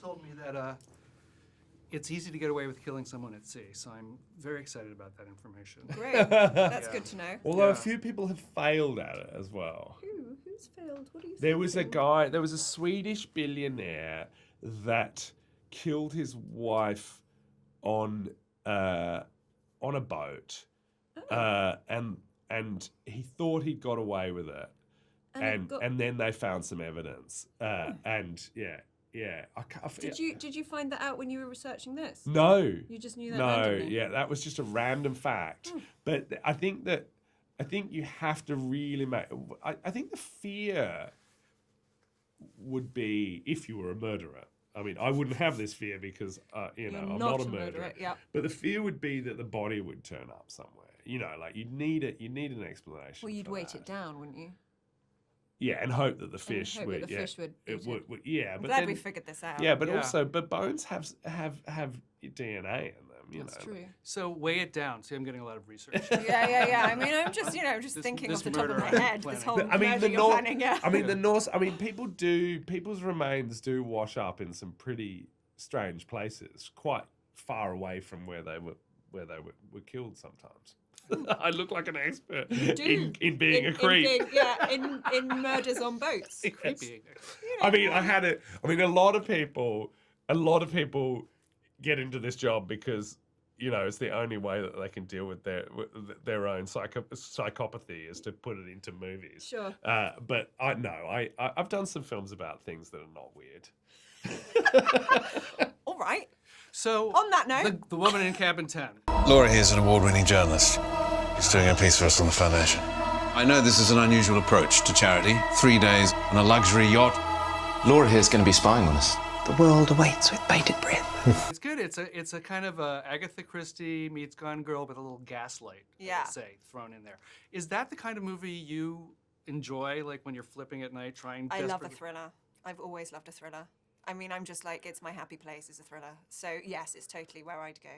told me that it's easy to get away with killing someone at sea, so I'm very excited about that information. Great. That's good to know. Although a few people have failed at it as well. Who's failed? What are you There was a Swedish billionaire that killed his wife on a boat, and he thought he'd got away with it, and then they found some evidence, and yeah. Did you find that out when you were researching this? No. You just knew that No, randomly? yeah, that was just a random fact. But I think you have to really make. I think the fear would be if you were a murderer. I mean, I wouldn't have this fear because I'm not a murderer. Yep. But the fear would be that the body would turn up somewhere. Like you'd need an explanation. Well, you'd for weight that. it down, wouldn't you? Yeah, and hope that the fish hope would. that the fish would eat it. would. Yeah, I'm but glad then, we figured this out. Yeah, but also, bones have DNA in them. That's true. So weigh it down. See, I'm getting a lot of research. Yeah. I mean, I'm just thinking off the top of my head. This whole murder you're planning, yeah. I mean, the Norse. I mean, people's remains do wash up in some pretty strange places, quite far away from where they were killed. Sometimes. I look like an expert in being a creep. In murders on boats. Creepy. I mean, a lot of people get into this job because it's the only way that they can deal with their own psychopathy is to put it into movies. Sure. But I've done some films about things that are not weird. All right. So on that note, the woman in cabin 10. Laura here's an award-winning journalist. He's doing a piece for us on the Foundation. I know this is an unusual approach to charity. 3 days on a luxury yacht. Laura here's going to be spying on us. The world awaits with bated breath. It's good. It's a kind of a Agatha Christie meets Gone Girl with a little gaslight, thrown in there. Is that the kind of movie you enjoy, like when you're flipping at night, trying? I love a thriller. I've always loved a thriller. I mean, I'm just like, it's my happy place is a thriller. So yes, it's totally where I'd go.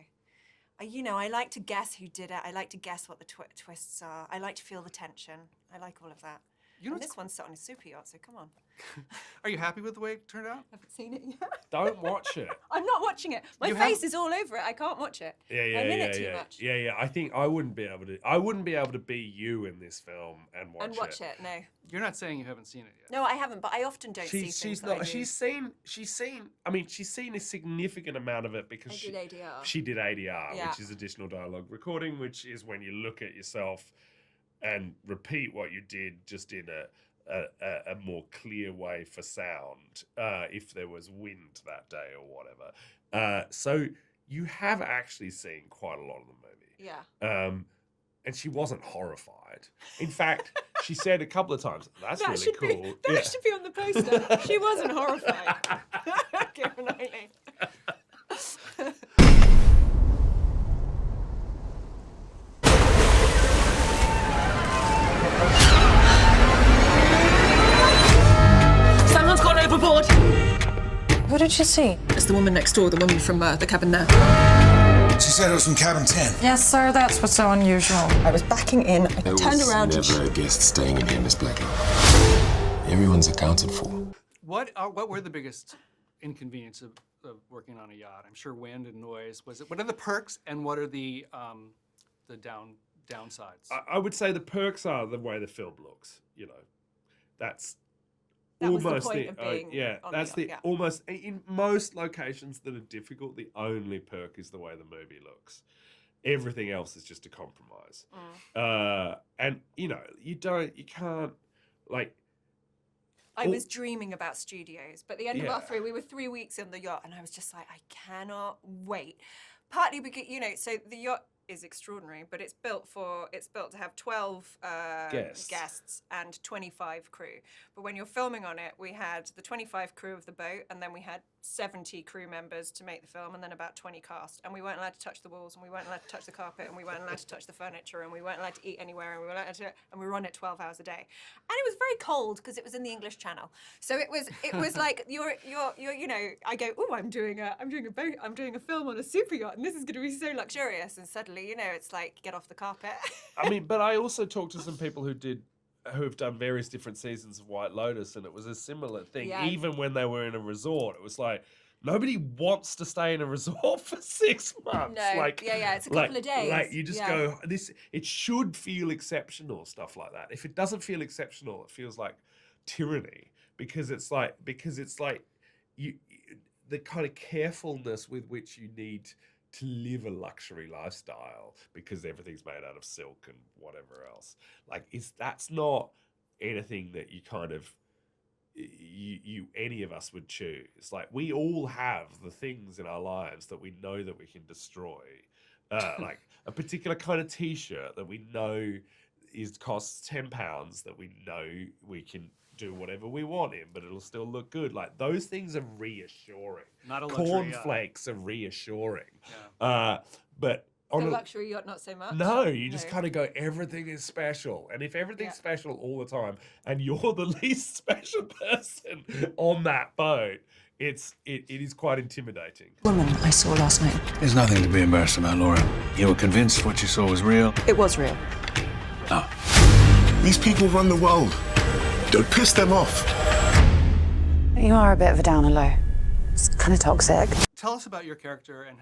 I like to guess who did it. I like to guess what the twists are. I like to feel the tension. I like all of that. And this one's set on a super yacht, so come on. Are you happy with the way it turned out? Haven't seen it yet. Don't watch it. I'm not watching it. My face is all over it. I can't watch it. I'm in it too much. Yeah. I think I wouldn't be able to be you in this film and watch it. No. You're not saying you haven't seen it yet. No, I haven't, but I often don't see things. She's seen a significant amount of it because she did ADR. She did ADR, which is additional dialogue recording, which is when you look at yourself and repeat what you did just in a more clear way for sound, if there was wind that day or whatever. So you have actually seen quite a lot of the movie. Yeah. And she wasn't horrified. In fact, she said a couple of times, that's really cool. That should be on the poster. She wasn't horrified. Keira Knightley. Someone's gone overboard! Who did you see? It's the woman next door, the woman from the cabin there. She said it was from cabin 10. Yes, sir, that's what's so unusual. I was backing in, I turned around. There was never a guest staying in here, Miss Blackie. Everyone's accounted for. What were the biggest inconvenience of working on a yacht? I'm sure wind and noise. What are the perks and what are the downsides? I would say the perks are the way the film looks. That was almost the point of being on that's the yacht, almost in most locations that are difficult. The only perk is the way the movie looks. Everything else is just a compromise. And you can't like. I was dreaming about studios, but at the end of our we were 3 weeks in the yacht, and I was just like, I cannot wait. Partly because so the yacht is extraordinary, but it's built to have 12 guests and 25 crew. But when you're filming on it, we had the 25 crew of the boat, and then we had 70 crew members to make the film, and then about 20 cast. And we weren't allowed to touch the walls, and we weren't allowed to touch the carpet, and we weren't allowed to touch the furniture, and we weren't allowed to eat anywhere, and we weren't allowed to, and we were on it 12 hours a day. And it was very cold because it was in the English Channel. So it was like you're I go, oh, I'm doing a film on a super yacht, and this is going to be so luxurious, and suddenly it's like get off the carpet. I mean, but I also talked to some people who have done various different seasons of White Lotus, and it was a similar thing. Yeah. Even when they were in a resort, it was like Nobody wants to stay in a resort for 6 months. No, it's a couple of days. Like you just go, it should feel exceptional, stuff like that. If it doesn't feel exceptional, it feels like tyranny because it's like you the kind of carefulness with which you need to live a luxury lifestyle because everything's made out of silk and whatever else. Like that's not anything that you kind of any of us would choose. Like we all have the things in our lives that we know that we can destroy. Like a particular kind of t-shirt that we know costs £10 that we know we can do whatever we want in, but it'll still look good. Like those things are reassuring. Not a luxury Cornflakes are reassuring. Yeah. But on the luxury yacht, not so much. No, you just kind of go, everything is special. And if everything's special all the time and you're the least special person on that boat, it is quite intimidating. Woman I saw last night. There's nothing to be embarrassed about, Laura. You were convinced what you saw was real? It was real. No. These people run the world. Don't piss them off. You are a bit of a downer, low. It's kind of toxic. Tell us about your character and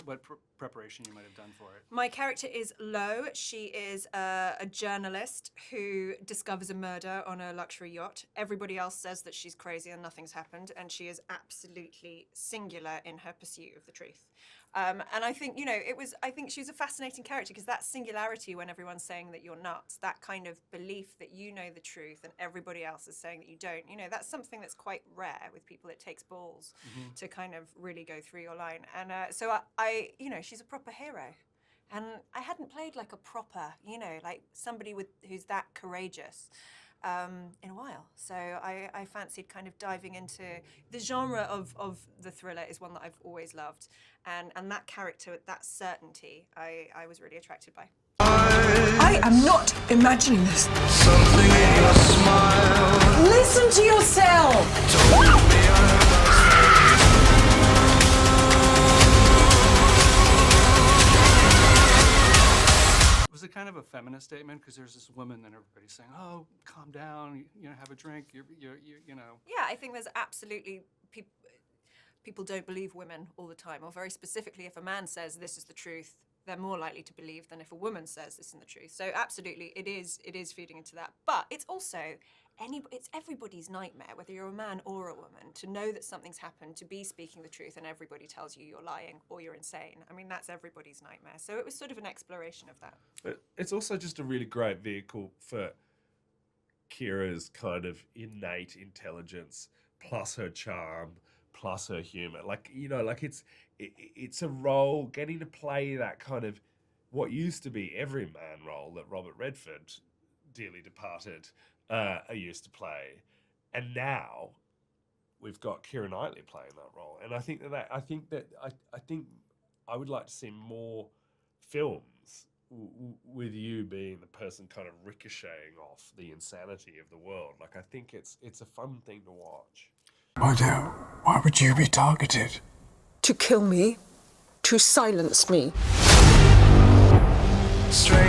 what preparation you might have done for it. My character is Lo. She is a journalist who discovers a murder on a luxury yacht. Everybody else says that she's crazy and nothing's happened, and she is absolutely singular in her pursuit of the truth. And I think, I think she's a fascinating character because that singularity when everyone's saying that you're nuts, that kind of belief that you know the truth and everybody else is saying that you don't, that's something that's quite rare with people. It takes balls to kind of really go through your line. And so I she's a proper hero. And I hadn't played like a proper, like somebody who's that courageous in a while. So I fancied kind of diving into the genre of the thriller is one that I've always loved. And that character, that certainty, I was really attracted by. I am not imagining this. Something in your smile. Listen to yourself! Was it kind of a feminist statement? Because there's this woman and everybody's saying, "Oh, calm down, have a drink." Yeah, I think there's absolutely people don't believe women all the time, or very specifically, if a man says this is the truth, they're more likely to believe than if a woman says this is the truth. So absolutely, it is feeding into that. But it's also it's everybody's nightmare, whether you're a man or a woman, to know that something's happened, to be speaking the truth, and everybody tells you you're lying or you're insane. I mean, that's everybody's nightmare. So it was sort of an exploration of that. But it's also just a really great vehicle for Keira's kind of innate intelligence, plus her charm, plus her humor. It's a role, getting to play that kind of what used to be everyman role that Robert Redford, dearly departed, used to play, and now we've got Keira Knightley playing that role. And I think I would like to see more films with you being the person kind of ricocheting off the insanity of the world. Like, I think it's a fun thing to watch. Why would you be targeted? To kill me, to silence me. Straight